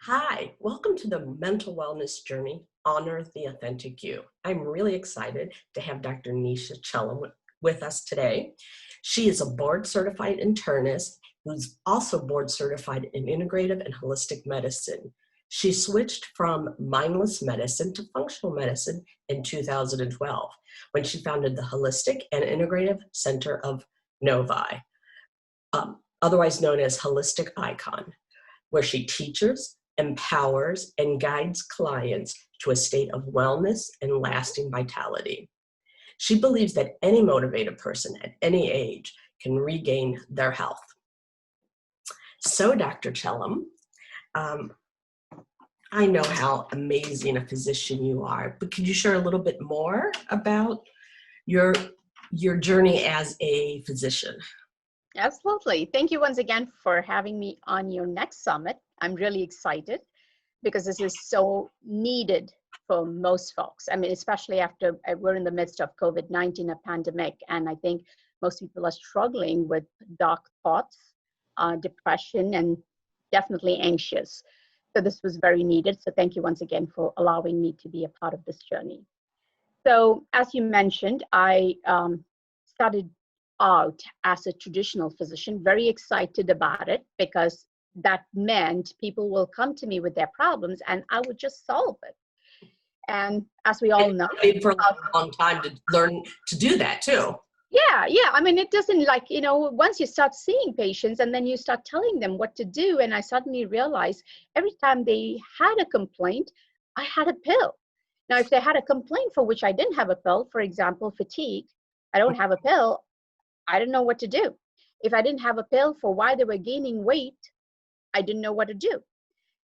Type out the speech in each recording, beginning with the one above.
Hi, welcome to the Mental Wellness Journey, Honor the Authentic You. I'm really excited to have Dr. Nisha Chellam with us today. She is a board certified internist who's also board certified in integrative and holistic medicine. She switched from mindless medicine to functional medicine in 2012 when she founded the Holistic and Integrative Center of Novi, otherwise known as Holistic Icon, where she teaches, empowers, and guides clients to a state of wellness and lasting vitality. She believes that any motivated person at any age can regain their health. So, Dr. Chellam, um, I know how amazing a physician you are, but could you share a little bit more about your journey as a physician? Absolutely. Thank you once again for having me on your next summit. I'm really excited because this is so needed for most folks. I mean, especially after we're in the midst of COVID-19, a pandemic, and I think most people are struggling with dark thoughts, depression, and definitely anxious. So this was very needed. So thank you once again for allowing me to be a part of this journey. So as you mentioned, I started out as a traditional physician, very excited about it because that meant people will come to me with their problems and I would just solve it. And as we all know, For a long time to learn to do that too. yeah. I mean, it doesn't once you start seeing patients and then you start telling them what to do, and I suddenly realized every time they had a complaint, I had a pill. Now, if they had a complaint for which I didn't have a pill, for example, fatigue, I don't have a pill, I didn't know what to do. If I didn't have a pill for why they were gaining weight, I didn't know what to do.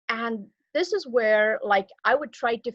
And this is where I would try to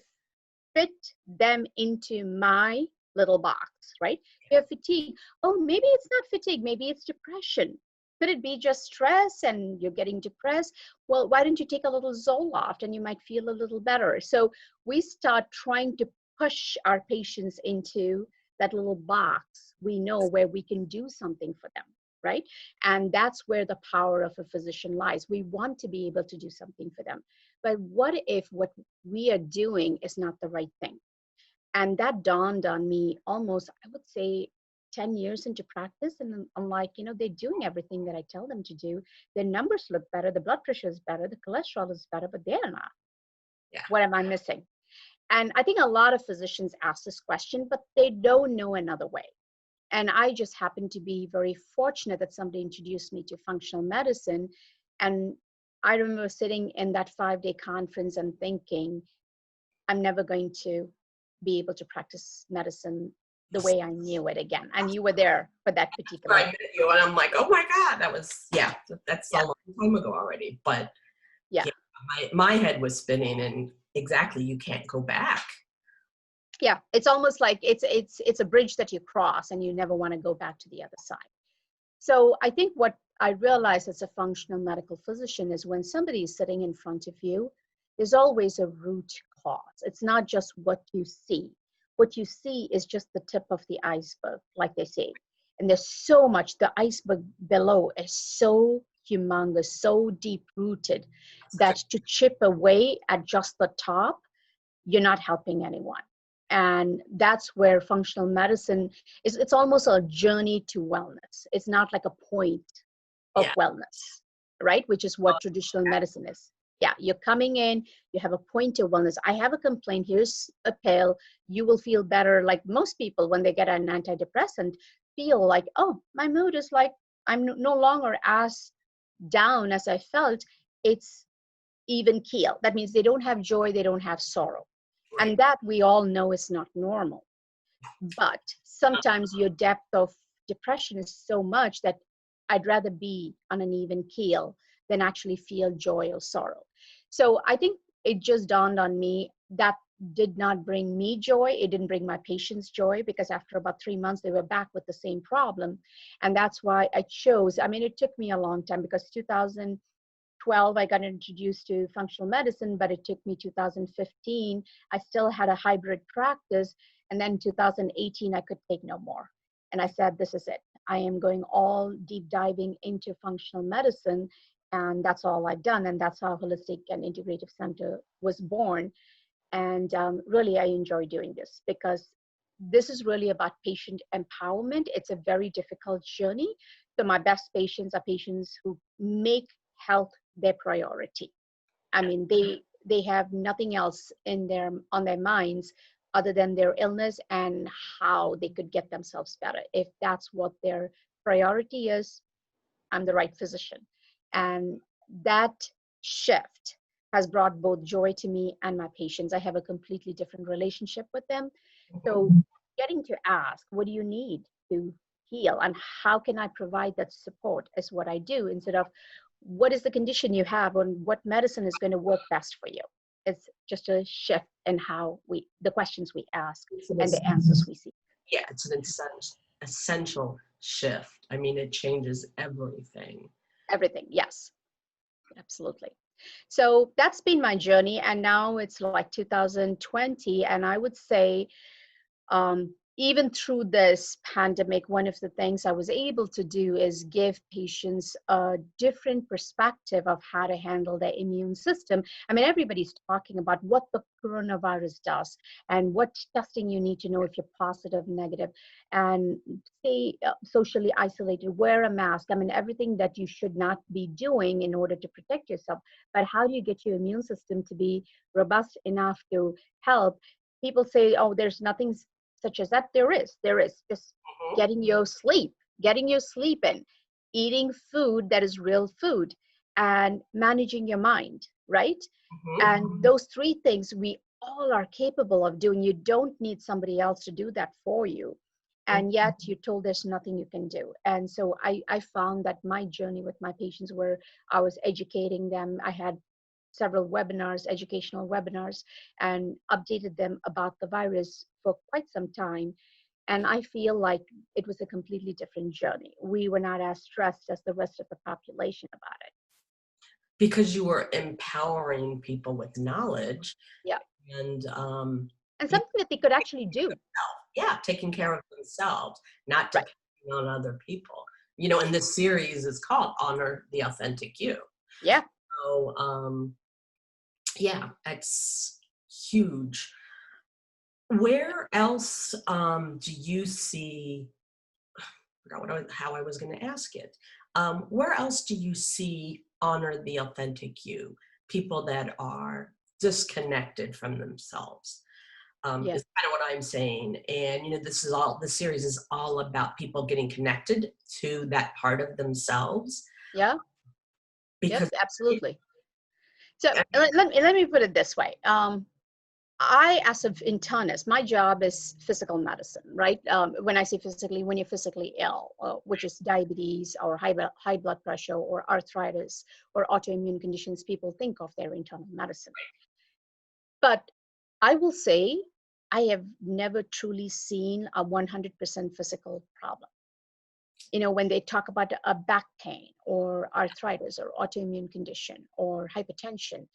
fit them into my little box, right? You have fatigue. Oh, maybe it's not fatigue, maybe it's depression. Could it be just stress and you're getting depressed? Well, why don't you take a little Zoloft and you might feel a little better? So we start trying to push our patients into that little box we know where we can do something for them, right? And that's where the power of a physician lies. We want to be able to do something for them. But what if what we are doing is not the right thing? And that dawned on me almost, I would say, 10 years into practice. And I'm like, they're doing everything that I tell them to do. Their numbers look better, the blood pressure is better, the cholesterol is better, but they're not. Yeah. What am I missing? And I think a lot of physicians ask this question, but they don't know another way. And I just happened to be very fortunate that somebody introduced me to functional medicine. And I remember sitting in that 5-day conference and thinking, I'm never going to be able to practice medicine the way I knew it again. And you were there for that particular. I met you, and I'm like, oh my God, that's a long time ago already. But yeah, my head was spinning, and exactly, you can't go back. Yeah, it's almost like it's a bridge that you cross and you never want to go back to the other side. So I think what I realized as a functional medical physician is when somebody is sitting in front of you, there's always a root cause. It's not just what you see. What you see is just the tip of the iceberg, like they say. And there's so much, the iceberg below is so humongous, so deep rooted that to chip away at just the top, you're not helping anyone. And that's where functional medicine is. It's almost a journey to wellness. It's not like a point of wellness, right? Which is what traditional medicine is. Yeah, you're coming in, you have a point of wellness. I have a complaint, here's a pill, you will feel better. Like most people, when they get an antidepressant, feel like, oh, my mood is like, I'm no longer as down as I felt. It's even keel. That means they don't have joy, they don't have sorrow. Right. And that we all know is not normal. But sometimes your depth of depression is so much that I'd rather be on an even keel than actually feel joy or sorrow. So I think it just dawned on me that did not bring me joy. It didn't bring my patients joy, because after about 3 months, they were back with the same problem. And that's why I chose, I mean, it took me a long time, because 2012, I got introduced to functional medicine, but it took me 2015. I still had a hybrid practice. And then 2018, I could take no more. And I said, this is it. I am going all deep diving into functional medicine. And that's all I've done. And that's how Holistic and Integrative Center was born. And really, I enjoy doing this because this is really about patient empowerment. It's a very difficult journey. So my best patients are patients who make health their priority. I mean, they have nothing else on their minds other than their illness and how they could get themselves better. If that's what their priority is, I'm the right physician. And that shift has brought both joy to me and my patients. I have a completely different relationship with them. So getting to ask, what do you need to heal and how can I provide that support is what I do, instead of what is the condition you have and what medicine is going to work best for you. It's just a shift in the questions we ask and the answers we seek. Yeah, it's an essential shift. I mean, it changes everything. Everything, yes, absolutely. So that's been my journey, and now it's like 2020, and I would say even through this pandemic, one of the things I was able to do is give patients a different perspective of how to handle their immune system. I mean, everybody's talking about what the coronavirus does and what testing you need to know if you're positive, negative, and stay socially isolated, wear a mask. I mean, everything that you should not be doing in order to protect yourself. But how do you get your immune system to be robust enough to help? People say, oh, there's nothing such as that. There is just getting your sleep in, eating food that is real food, and managing your mind, right? And those three things we all are capable of doing. You don't need somebody else to do that for you, and yet you're told there's nothing you can do. And so I found that my journey with my patients, where I was educating them, I had several webinars, educational webinars, and updated them about the virus for quite some time. And I feel like it was a completely different journey. We were not as stressed as the rest of the population about it. Because you were empowering people with knowledge. Yeah. And Something that they could actually do. Yeah, taking care of themselves, not depending on other people. You know, and this series is called Honor the Authentic You. Yeah. So yeah, it's huge. Where else do you see, I forgot how I was going to ask it. Where else do you see Honor the Authentic You? People that are disconnected from themselves. Yeah. Is kind of what I'm saying. And, you know, the series is all about people getting connected to that part of themselves. Yeah. Because Yes, absolutely. So let me put it this way. I, as an internist, my job is physical medicine, right? When I say physically, when you're physically ill, which is diabetes or high blood pressure or arthritis or autoimmune conditions, people think of their internal medicine. But I will say, I have never truly seen a 100% physical problem. You know, when they talk about a back pain or arthritis or autoimmune condition or hypertension,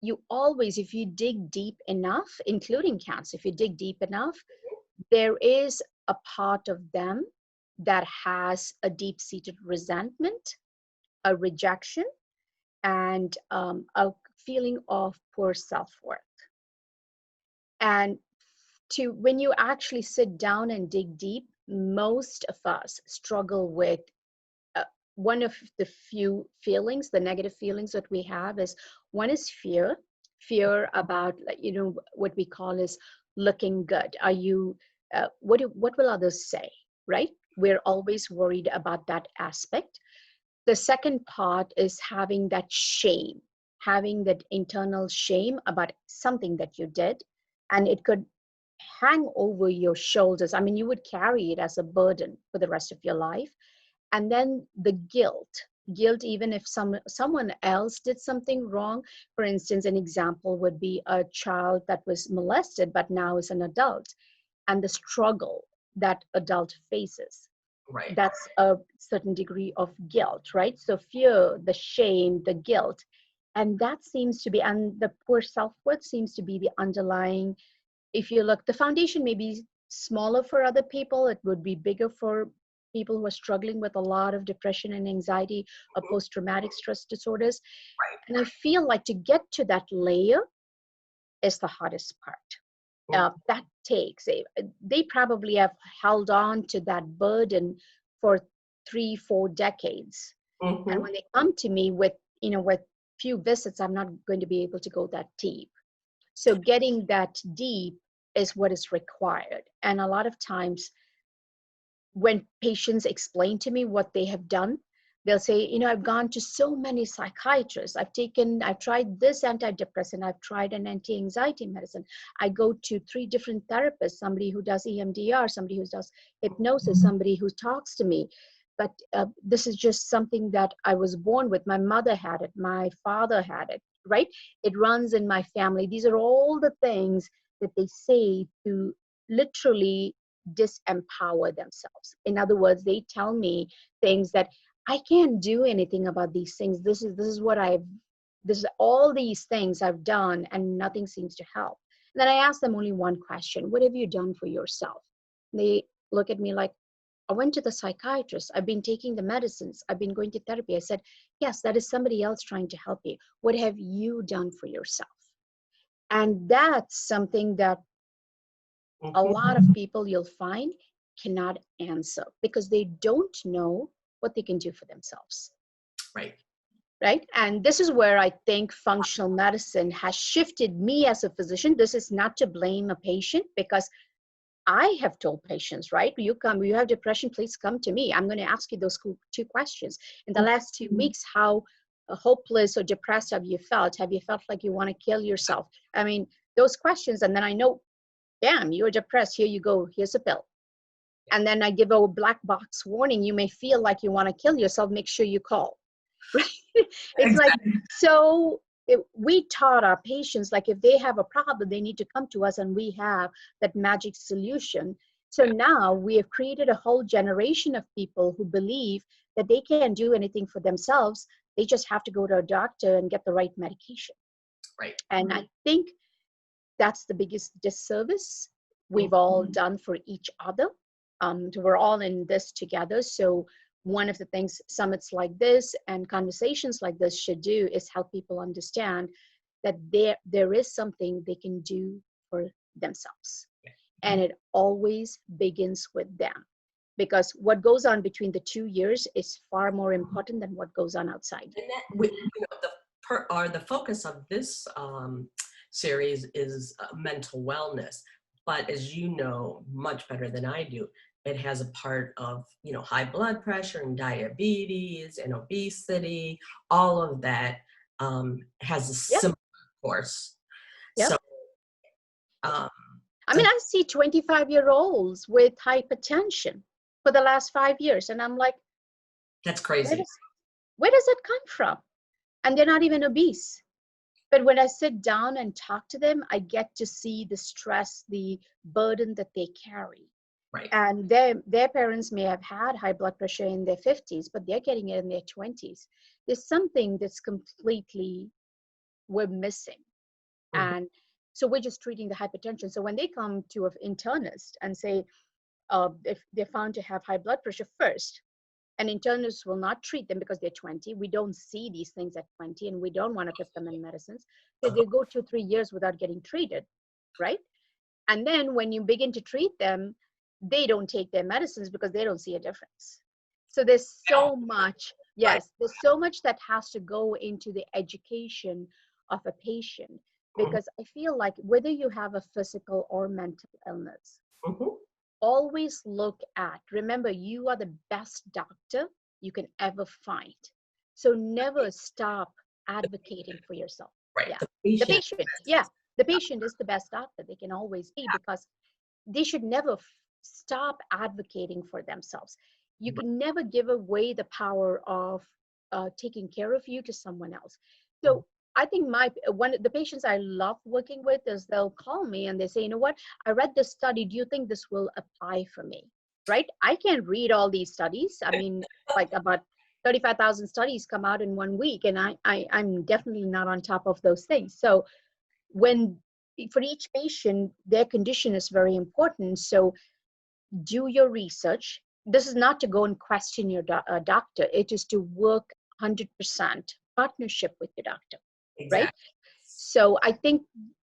you always, if you dig deep enough, including cancer, if you dig deep enough, there is a part of them that has a deep-seated resentment, a rejection, and a feeling of poor self-worth. And when you actually sit down and dig deep, most of us struggle with one of the few feelings, the negative feelings that we have is, one is fear about, you know, what we call is looking good. Are you, what will others say, right? We're always worried about that aspect. The second part is having that shame, having that internal shame about something that you did, and it could hang over your shoulders. I mean, you would carry it as a burden for the rest of your life. And then the guilt, even if someone else did something wrong. For instance, an example would be a child that was molested but now is an adult, and the struggle that adult faces. right. That's a certain degree of guilt, right? So fear, the shame, the guilt, and that seems to be, and the poor self-worth seems to be the underlying. If you look, the foundation may be smaller for other people, it would be bigger for people who are struggling with a lot of depression and anxiety or post-traumatic stress disorders. Right. And I feel like to get to that layer is the hardest part. That takes, they probably have held on to that burden for 3-4 decades. Mm-hmm. And when they come to me with, with few visits, I'm not going to be able to go that deep. So getting that deep is what is required. And a lot of times when patients explain to me what they have done, they'll say, I've gone to so many psychiatrists. I've tried this antidepressant. I've tried an anti-anxiety medicine. I go to 3 different therapists, somebody who does EMDR, somebody who does hypnosis, somebody who talks to me. But this is just something that I was born with. My mother had it. My father had it, right? It runs in my family. These are all the things that they say to literally disempower themselves. In other words, they tell me things that I can't do anything about these things. This is all these things I've done and nothing seems to help. And then I ask them only one question: what have you done for yourself? And they look at me like, I went to the psychiatrist. I've been taking the medicines. I've been going to therapy. I said, yes, that is somebody else trying to help you. What have you done for yourself? And that's something that a lot of people you'll find cannot answer because they don't know what they can do for themselves. Right. And this is where I think functional medicine has shifted me as a physician. This is not to blame a patient, because I have told patients, right, you have depression, please come to me. I'm going to ask you those 2 questions. In the last 2 weeks, how hopeless or depressed have you felt? Have you felt like you want to kill yourself? I mean, those questions. And then I know, damn, you're depressed. Here you go. Here's a pill. And then I give a black box warning. You may feel like you want to kill yourself. Make sure you call. Right? It's like, so we taught our patients, like, if they have a problem, they need to come to us and we have that magic solution. So now we have created a whole generation of people who believe that they can't do anything for themselves. They just have to go to a doctor and get the right medication. Right. And I think that's the biggest disservice we've all done for each other. We're all in this together. So one of the things summits like this and conversations like this should do is help people understand that there is something they can do for themselves. And it always begins with them, because what goes on between the 2 years is far more important than what goes on outside. And that, the focus of this series is mental wellness. But as you know much better than I do, it has a part of, high blood pressure and diabetes and obesity. All of that has a similar course. Yep. So, I mean, I see 25-year-olds with hypertension for the last 5 years, and I'm like, that's crazy. Where does it come from? And they're not even obese. But when I sit down and talk to them, I get to see the stress, the burden that they carry. Right. And their parents may have had high blood pressure in their 50s, but they're getting it in their 20s. There's something that's completely we're missing. And so we're just treating the hypertension. So when they come to an internist and say, if they're found to have high blood pressure first, and internists will not treat them because they're 20. We don't see these things at 20, and we don't want to put them in medicines. So they go 2-3 years without getting treated, right? And then when you begin to treat them, they don't take their medicines because they don't see a difference. So there's so much, there's so much that has to go into the education of a patient, because I feel like whether you have a physical or mental illness, always look at, remember, you are the best doctor you can ever find. So never stop advocating for yourself. Right. The patient. The patient is the best doctor they can always be, because they should never stop advocating for themselves. You can never give away the power of taking care of you to someone else. So I think one of the patients I love working with is they'll call me and they say, you know what, I read this study. Do you think this will apply for me? Right? I can't read all these studies. I mean, like about 35,000 studies come out in 1 week, and I'm definitely not on top of those things. So for each patient, their condition is very important. So do your research, this is not to go and question your doctor. It is to work 100% partnership with your doctor, right? Exactly. So I think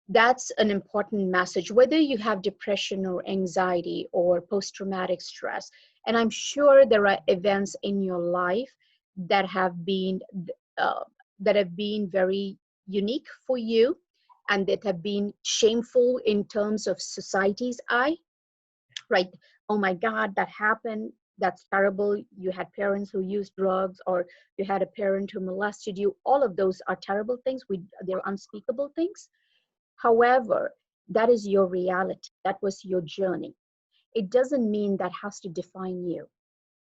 that's an important message, whether you have depression or anxiety or post-traumatic stress. And I'm sure there are events in your life that have been uh, very unique for you, and that have been shameful in terms of society's eye, right? Oh my God, that happened. That's terrible. You had parents who used drugs, or you had a parent who molested you. All of those are terrible things. They're unspeakable things. However, that is your reality. That was your journey. It doesn't mean that has to define you.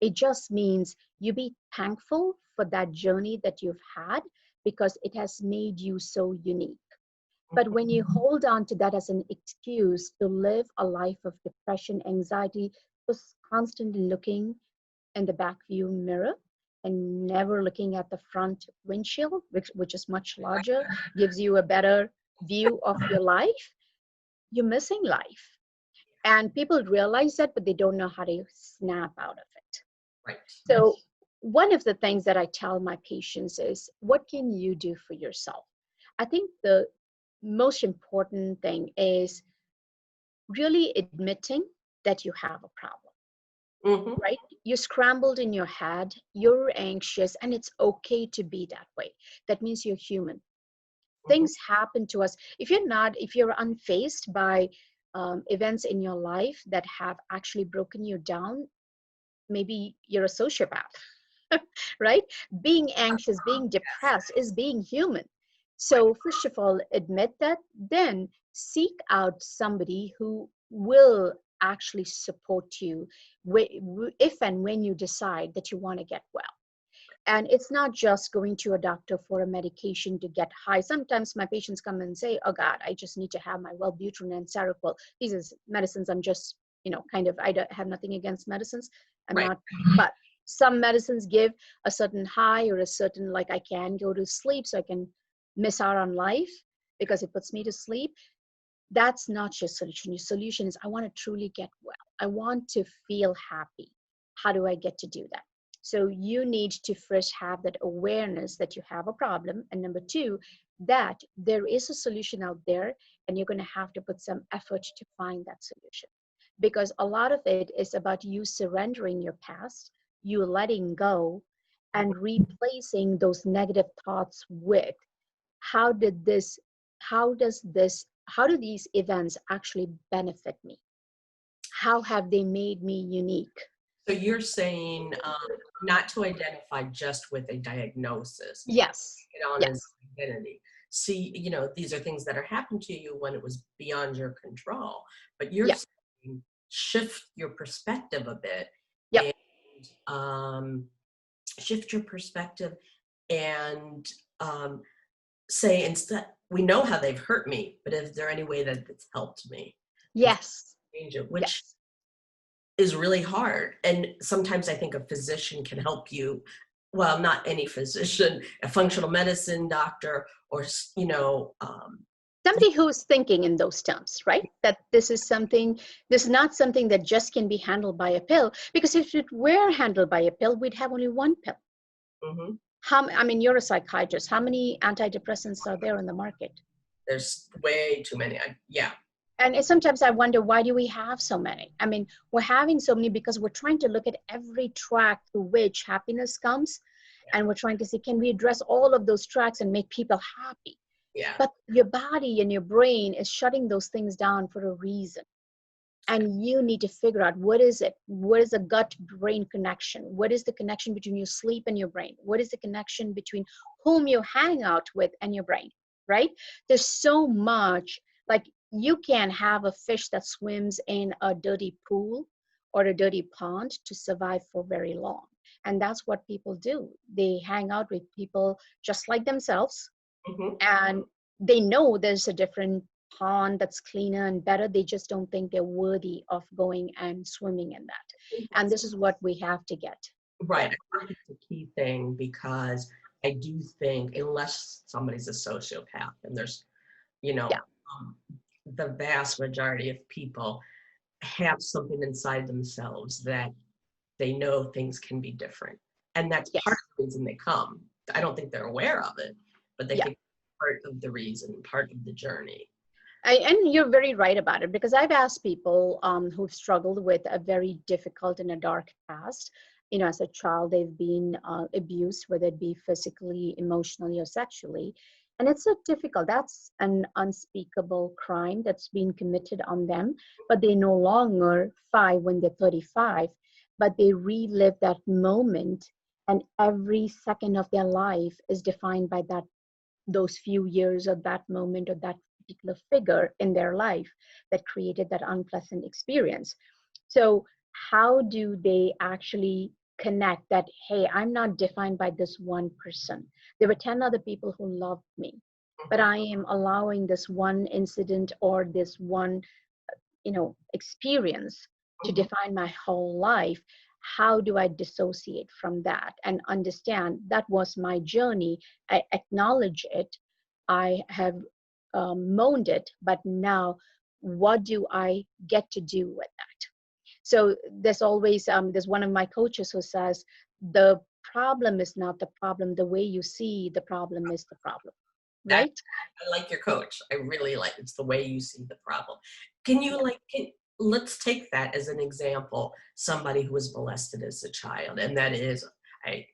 It just means you be thankful for that journey that you've had, because it has made you so unique. But when you hold on to that as an excuse to live a life of depression, anxiety, just constantly looking in the back view mirror and never looking at the front windshield, which is much larger, gives you a better view of your life, you're missing life. And people realize that, but they don't know how to snap out of it. Right. So one of the things that I tell my patients is, what can you do for yourself? I think the most important thing is really admitting that you have a problem, Mm-hmm. right? You're scrambled in your head, you're anxious, and it's okay to be that way. That means you're human. Mm-hmm. Things happen to us. If you're unfazed by events in your life that have actually broken you down, maybe you're a sociopath. Right? Being anxious, being depressed is being human. So, first of all, admit that, then seek out somebody who will actually support you if and when you decide that you want to get well. And it's not just going to a doctor for a medication to get high. Sometimes my patients come and say, oh God, I just need to have my Wellbutrin and Seroquel. These are medicines I'm just, I don't have nothing against medicines. I'm Right. not, but some medicines give a certain high, or a certain, like, I can go to sleep so I can miss out on life because it puts me to sleep. That's not your solution. Your solution is, I want to truly get well. I want to feel happy. How do I get to do that? So you need to first have that awareness that you have a problem. And number two, that there is a solution out there, and you're going to have to put some effort to find that solution. Because a lot of it is about you surrendering your past, you letting go, and replacing those negative thoughts with, how did this how does this how do these events actually benefit me? How have they made me unique? So you're saying not to identify just with a diagnosis, Yes. get on an Yes. identity. See, these are things that are happened to you when it was beyond your control, but you're Yeah. saying shift your perspective a bit, Yep. and shift your perspective and say, instead, we know how they've hurt me, but is there any way that it's helped me? And Yes. change it, which Yes. is really hard. And sometimes I think a physician can help you. Well, not any physician, a functional medicine doctor, or Somebody who's thinking in those terms, right? That this is not something that just can be handled by a pill. Because if it were handled by a pill, we'd have only one pill. mhm, I mean, you're a psychiatrist. How many antidepressants are there in the market? there's way too many. Yeah, And sometimes I wonder, why do we have so many? I mean, we're having so many because we're trying to look at every track through which happiness comes. And we're trying to see, can we address all of those tracks and make people happy? yeah, But your body and your brain is shutting those things down for a reason. And you need to figure out, what is it? What is the gut brain connection? What is the connection between your sleep and your brain? What is the connection between whom you hang out with and your brain, right? There's so much. Like, you can have a fish that swims in a dirty pool or a dirty pond to survive for very long. And that's what people do. They hang out with people just like themselves, mhm. and they know there's a different pond that's cleaner and better. They just don't think they're worthy of going and swimming in that. And this is what we have to get. Right. Yeah. I think it's a key thing, because I do think, unless somebody's a sociopath, and there's, you know, Yeah. um, the vast majority of people have something inside themselves that they know things can be different. And that's part Yes. of the reason they come. I don't think they're aware of it, but they Yeah. think it's part of the reason, part of the journey. And you're very right about it, because I've asked people who've struggled with a very difficult and a dark past. As a child, they've been abused, whether it be physically, emotionally, or sexually. And it's so difficult. That's an unspeakable crime that's been committed on them, but they no longer 5 when they're 35, but they relive that moment. And every second of their life is defined by those few years or that moment or that particular figure in their life that created that unpleasant experience. So how do they actually connect that, hey, I'm not defined by this one person. There were 10 other people who loved me, but I am allowing this one incident or this one experience to Mhm. define my whole life. How do I dissociate from that and understand that was my journey? I acknowledge it. I have moaned it, but now what do I get to do with that? So there's always there's one of my coaches who says the problem is not the problem, the way you see the problem is the problem, That right? I like your coach. I really like it's the way you see the problem. Can you let's take that as an example, somebody who was molested as a child, and that is, I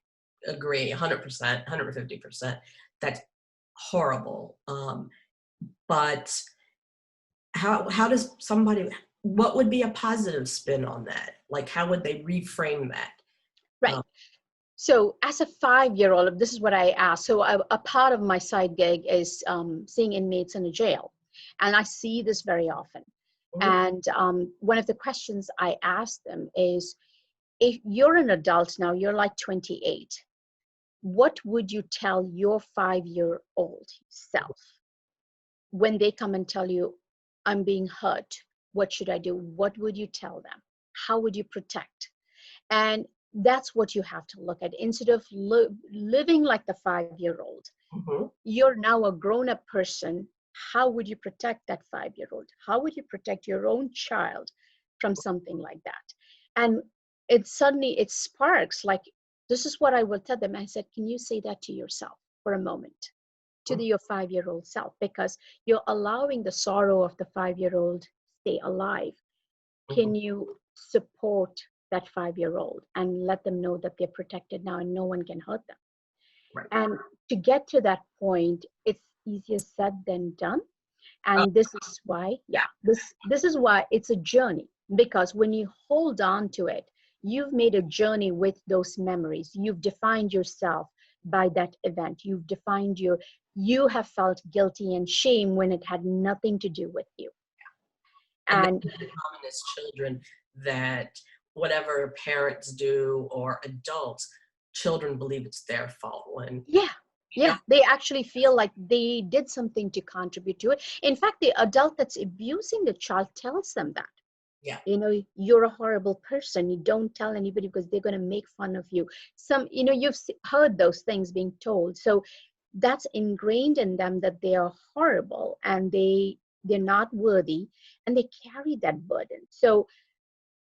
agree 100%, 150%. That's horrible. But how does somebody, what would be a positive spin on that? Like, how would they reframe that? Right. Um, So as a 5-year-old, this is what I ask. So a part of my side gig is seeing inmates in a jail. And I see this very often. mhm, And one of the questions I ask them is, if you're an adult now, you're like 28, what would you tell your 5-year-old self when they come and tell you, I'm being hurt? What should I do? What would you tell them? How would you protect? And that's what you have to look at. Instead of living like the 5-year-old, mhm, you're now a grown-up person. How would you protect that 5-year-old? How would you protect your own child from something like that? And it sparks like, this is what I will tell them. I said, can you say that to yourself for a moment, to your 5-year-old self? Because you're allowing the sorrow of the 5-year-old stay alive. mhm. Can you support that 5-year-old and let them know that they're protected now and no one can hurt them? Right. And to get to that point, it's easier said than done. Oh, And this is why, yeah. this is why it's a journey. Because when you hold on to it, you've made a journey with those memories. You've defined yourself by that event. You have felt guilty and shame when it had nothing to do with you. And And that's common as children, that whatever parents do or adults, children believe it's their fault when yeah, we know. yeah, they actually feel like they did something to contribute to it. In fact, the adult that's abusing the child tells them that. Yeah. You're a horrible person. You don't tell anybody because they're going to make fun of you. You've heard those things being told. So that's ingrained in them that they are horrible and they're not worthy, and they carry that burden. So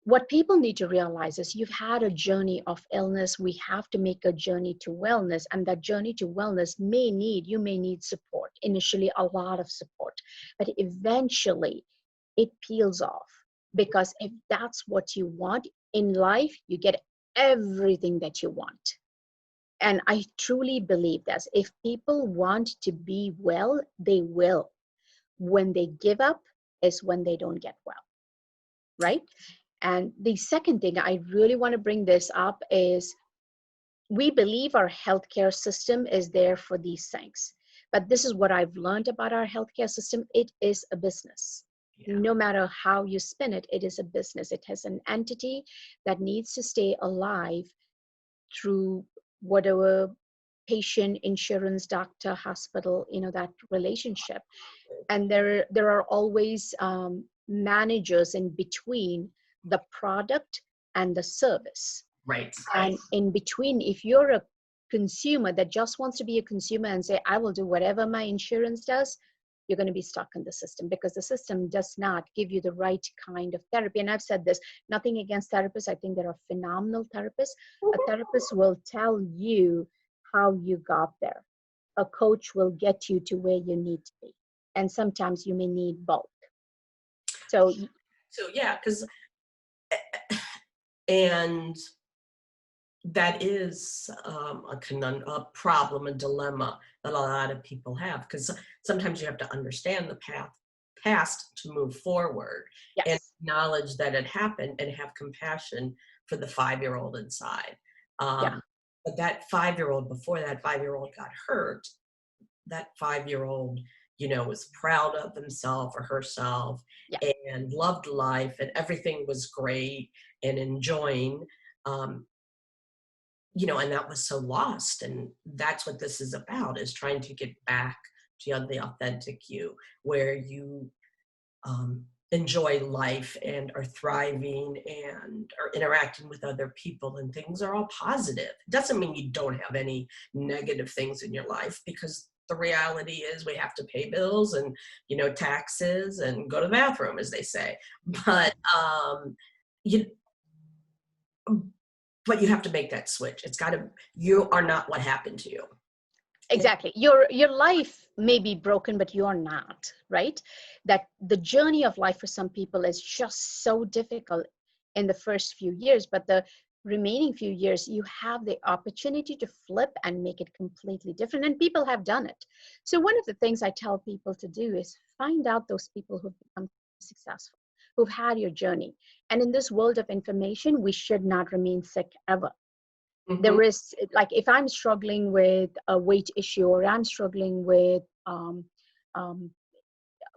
what people need to realize is, you've had a journey of illness. We have to make a journey to wellness, and that journey to wellness you may need support initially, a lot of support, but eventually it peels off. Because if that's what you want in life, you get everything that you want. And I truly believe that if people want to be well, they will. When they give up is when they don't get well, right? And the second thing I really want to bring this up is, we believe our healthcare system is there for these things. But this is what I've learned about our healthcare system. It is a business. Yeah. No matter how you spin it, it is a business. It has an entity that needs to stay alive through whatever patient, insurance, doctor, hospital, that relationship. And there are always managers in between the product and the service. Right. And in between, if you're a consumer that just wants to be a consumer and say, I will do whatever my insurance does, you're going to be stuck in the system, because the system does not give you the right kind of therapy. And I've said this, nothing against therapists. I think there are phenomenal therapists. A therapist will tell you how you got there. A coach will get you to where you need to be. And sometimes you may need both. So So yeah, because and that is a problem, a dilemma that a lot of people have, because sometimes you have to understand the past to move forward and yes, acknowledge that it happened and have compassion for the 5-year-old inside. yeah, But that 5-year-old, before that 5-year-old got hurt, that 5-year-old, was proud of himself or herself yeah, and loved life and everything was great and enjoying. Um, and that was so lost. And that's what this is about, is trying to get back to the authentic you, where you enjoy life and are thriving and are interacting with other people and things are all positive. It doesn't mean you don't have any negative things in your life, because the reality is we have to pay bills and, taxes and go to the bathroom, as they say. But you but you have to make that switch. You are not what happened to you. exactly. Your life may be broken, but you're not, right? That the journey of life for some people is just so difficult in the first few years, but the remaining few years, you have the opportunity to flip and make it completely different. And people have done it. So one of the things I tell people to do is find out those people who've become successful, who've had your journey. And in this world of information, we should not remain sick ever. Mhm. There is, like, if I'm struggling with a weight issue, or I'm struggling with um,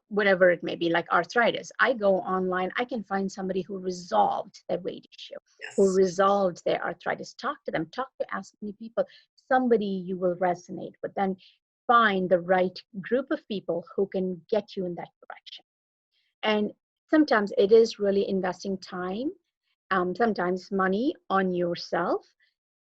whatever it may be, like arthritis, I go online, I can find somebody who resolved their weight issue, who Yes. resolved their arthritis. Talk to them, talk to as many people, somebody you will resonate with. Then find the right group of people who can get you in that direction. And sometimes it is really investing time, sometimes money on yourself,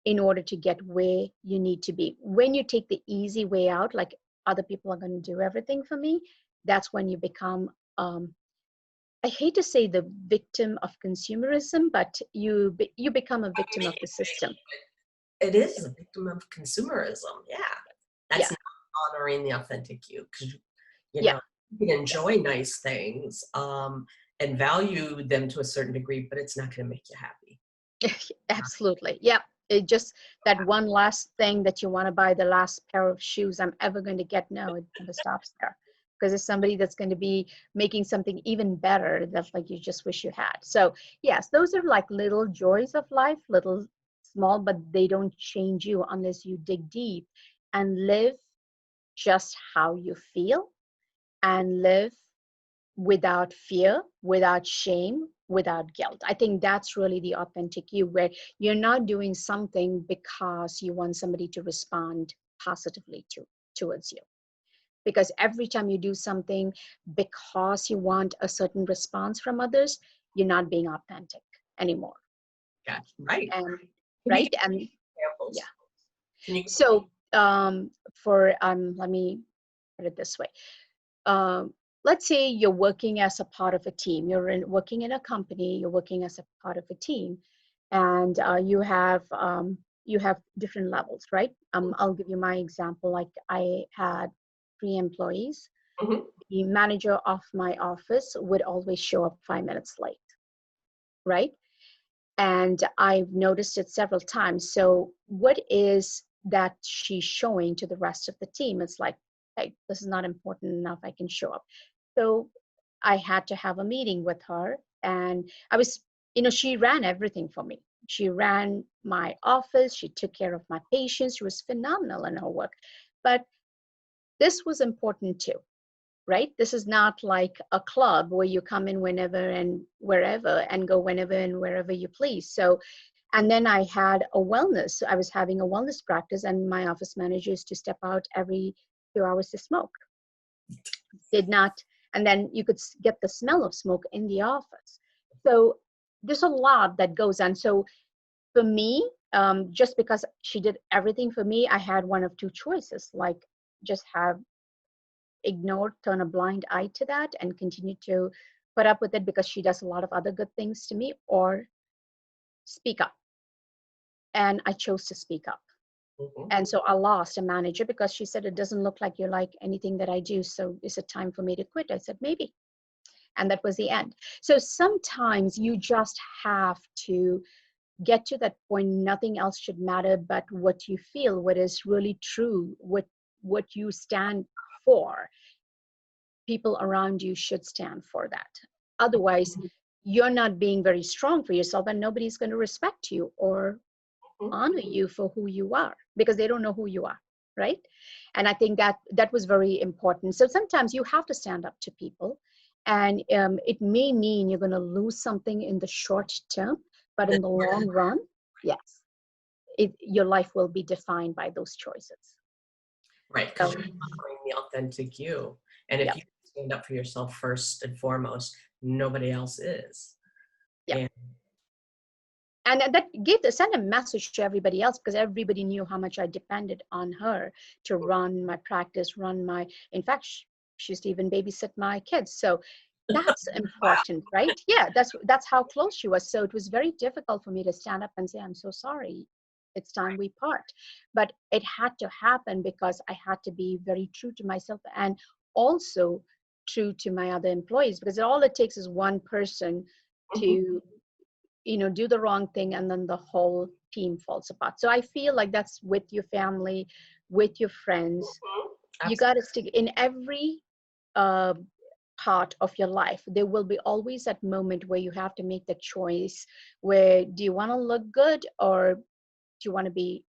in order to get where you need to be. When you take the easy way out, like other people are going to do everything for me, that's when you become, I hate to say the victim of consumerism, but you become a I victim mean, of the system. it is a victim of consumerism. Yeah. That's Yeah, not honoring the authentic you, because, yeah, you can enjoy nice things and value them to a certain degree, but it's not going to make you happy. absolutely. Yeah. It just, that one last thing that you want to buy, the last pair of shoes I'm ever going to get. No, it never stops there. Because it's somebody that's going to be making something even better that, like, you just wish you had. So yes, those are like little joys of life, little small, but they don't change you unless you dig deep and live just how you feel, and live without fear, without shame, without guilt. I think that's really the authentic you, where you're not doing something because you want somebody to respond positively towards you. Because every time you do something because you want a certain response from others, you're not being authentic anymore. Yeah. Right. And Can you right, give and examples? yeah. Can you? So for let me put it this way. um, let's say you're working as a part of a team. Working in a company. You're working as a part of a team, and you have different levels, right? I'll give you my example. Like, I had 3 employees. Mhm. The manager of my office would always show up 5 minutes late, right? And I've noticed it several times. So what is that she's showing to the rest of the team? It's like, hey, this is not important enough, I can show up. So I had to have a meeting with her, and I was, she ran everything for me. She ran my office, she took care of my patients, she was phenomenal in her work. But this was important too, right? This is not like a club where you come in whenever and wherever and go whenever and wherever you please. So, and then I had a wellness. I was having a wellness practice, and my office manager used to step out every 2 hours to smoke. Did not, and then you could get the smell of smoke in the office. So there's a lot that goes on. So for me, just because she did everything for me, I had one of two choices, like just have ignore, turn a blind eye to that and continue to put up with it because she does a lot of other good things to me, or speak up. And I chose to speak up. Mhm. And so I lost a manager because she said, it doesn't look like you like anything that I do. So is it time for me to quit? I said, maybe. And that was the end. So sometimes you just have to get to that point. Nothing else should matter but what you feel, what is really true, what you stand for. People around you should stand for that. Otherwise, you're not being very strong for yourself, and nobody's going to respect you or Mhm. honor you for who you are because they don't know who you are, right? And I think that that was very important. So sometimes you have to stand up to people, and it may mean you're going to lose something in the short term, but in the long run, yes, your life will be defined by those choices. Right, because So you're following the authentic you. And if yeah, you stand up for yourself first and foremost, nobody else is. yeah. And And that gave the sent a message to everybody else because everybody knew how much I depended on her to run my practice, run my, in fact, she used to even babysit my kids. So that's wow, important, right? Yeah, that's how close she was. So it was very difficult for me to stand up and say, I'm so sorry, it's time we part. But it had to happen because I had to be very true to myself and also true to my other employees, because all it takes is one person mhm, to do the wrong thing and then the whole team falls apart. So I feel like that's with your family, with your friends. mhm, You got absolutely to stick in every uh, part of your life. There will be always that moment where you have to make the choice, where do you want to look good or do you want to be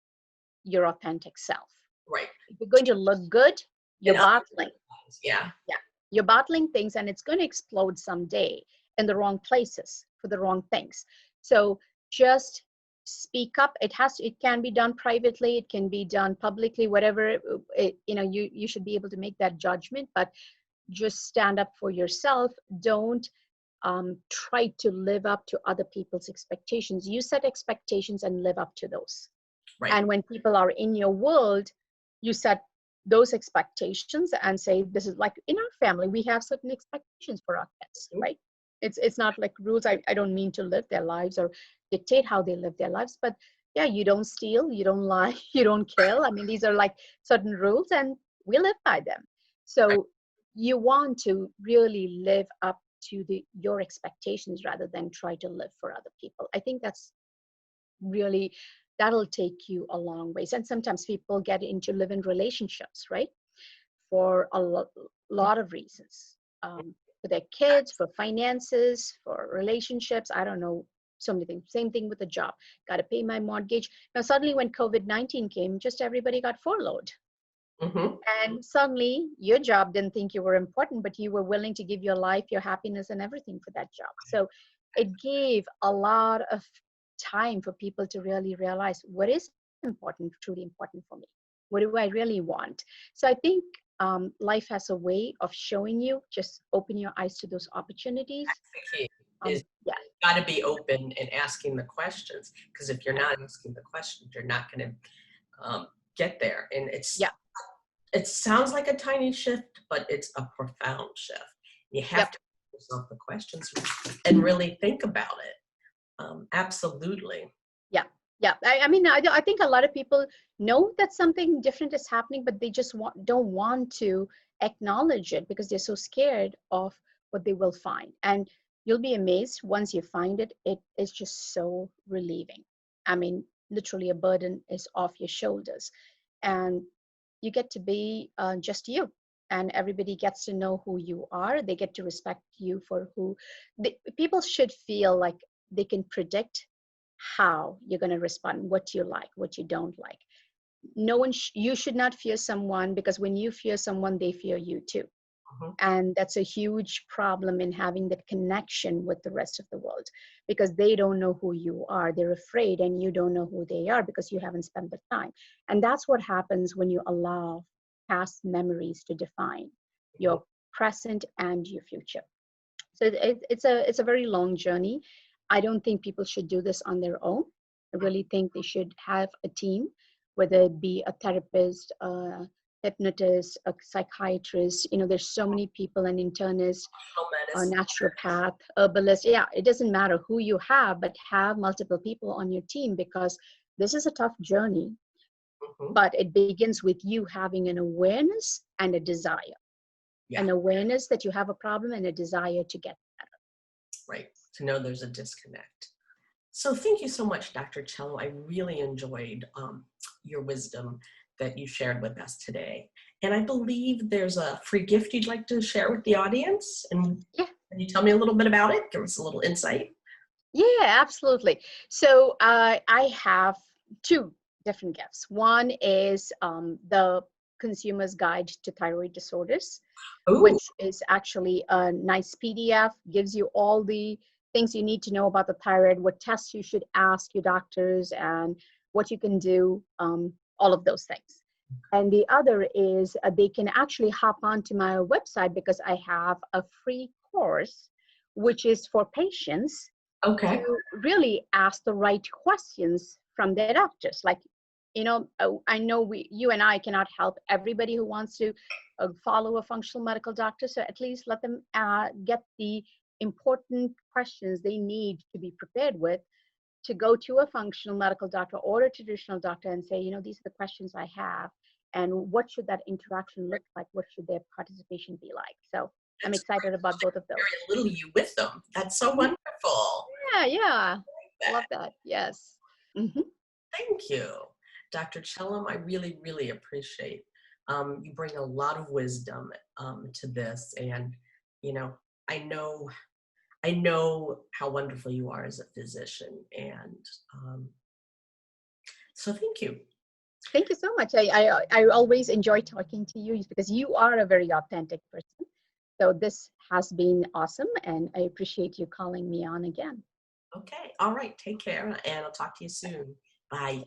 your authentic self? right. If you're going to look good, you're And other battling. things, yeah, Yeah, you're battling things and it's going to explode someday in the wrong places for the wrong things. So just speak up. It can be done privately, it can be done publicly, whatever you should be able to make that judgment, but just stand up for yourself. Don't try to live up to other people's expectations. You set expectations and live up to those. right. And when people are in your world, you set those expectations and say, this is like in our family, we have certain expectations for our kids, Mhm, right? It's not like rules. I don't mean to live their lives or dictate how they live their lives, but yeah, you don't steal, you don't lie, you don't kill. I mean, these are like certain rules and we live by them. right. So you want to really live up to your expectations rather than try to live for other people. I think that's really, that'll take you a long ways. And sometimes people get into live-in relationships, right, for a lot of reasons, for their kids, for finances, for relationships, I don't know, so many things. Same thing with the job, got to pay my mortgage. Now suddenly when COVID-19 came, just everybody got furloughed, Mhm, and suddenly your job didn't think you were important, but you were willing to give your life, your happiness, and everything for that job. So it gave a lot of time for people to really realize what is important, truly important for me. What do I really want? So I think life has a way of showing you, just open your eyes to those opportunities. the key is Yeah, got to be open and asking the questions, because if you're yeah, not asking the questions, you're not going to get there. And yeah, it sounds like a tiny shift, but it's a profound shift. You have yep. to ask yourself the questions and really think about it. Absolutely. Yeah, yeah. I mean, I think a lot of people know that something different is happening, but they just don't want to acknowledge it because they're so scared of what they will find. And you'll be amazed once you find it. It is just so relieving. I mean, literally, a burden is off your shoulders, and you get to be just you. And everybody gets to know who you are. They get to respect you for who. People should feel like they can predict how you're going to respond, what you like, what you don't like. No one, you should not fear someone, because when you fear someone, they fear you too. Mhm. And that's a huge problem in having that connection with the rest of the world, because they don't know who you are. They're afraid, and you don't know who they are because you haven't spent the time. And that's what happens when you allow past memories to define Mhm. your present and your future. So it's a very long journey. I don't think people should do this on their own. I really think they should have a team, whether it be a therapist, hypnotist, a psychiatrist, there's so many people, an internist, Functional a medicine. naturopath, herbalist. Yeah, it doesn't matter who you have, but have multiple people on your team, because this is a tough journey, Mhm. but it begins with you having an awareness and a desire, Yeah, an awareness that you have a problem and a desire to get better. right. To know there's a disconnect. So thank you so much, Dr. Chellam. I really enjoyed your wisdom that you shared with us today. And I believe there's a free gift you'd like to share with the audience. And Yeah. can you tell me a little bit about it? Give us a little insight. Yeah, absolutely. So I have two different gifts. One is the Consumer's Guide to Thyroid Disorders, Oh, which is actually a nice PDF, gives you all the things you need to know about the thyroid, what tests you should ask your doctors, and what you can do, all of those things. And the other is they can actually hop onto my website, because I have a free course, which is for patients okay. to really ask the right questions from their doctors. Like, I know you and I cannot help everybody who wants to follow a functional medical doctor. So at least let them get the important questions they need to be prepared with, to go to a functional medical doctor or a traditional doctor and say, these are the questions I have, and what should that interaction look like? What should their participation be like? So I'm It's excited about both of very those. little you with them. That's so Mhm. wonderful. Yeah, yeah. That. Love that. Yes. Hmm. Thank you, Dr. Chellam. I really, really appreciate you bring a lot of wisdom to this, and you know, I know, I know how wonderful you are as a physician, and um, so thank you. Thank you so much. I always enjoy talking to you, because you are a very authentic person. So this has been awesome, and I appreciate you calling me on again. Okay, all right. Take care, and I'll talk to you soon. Bye.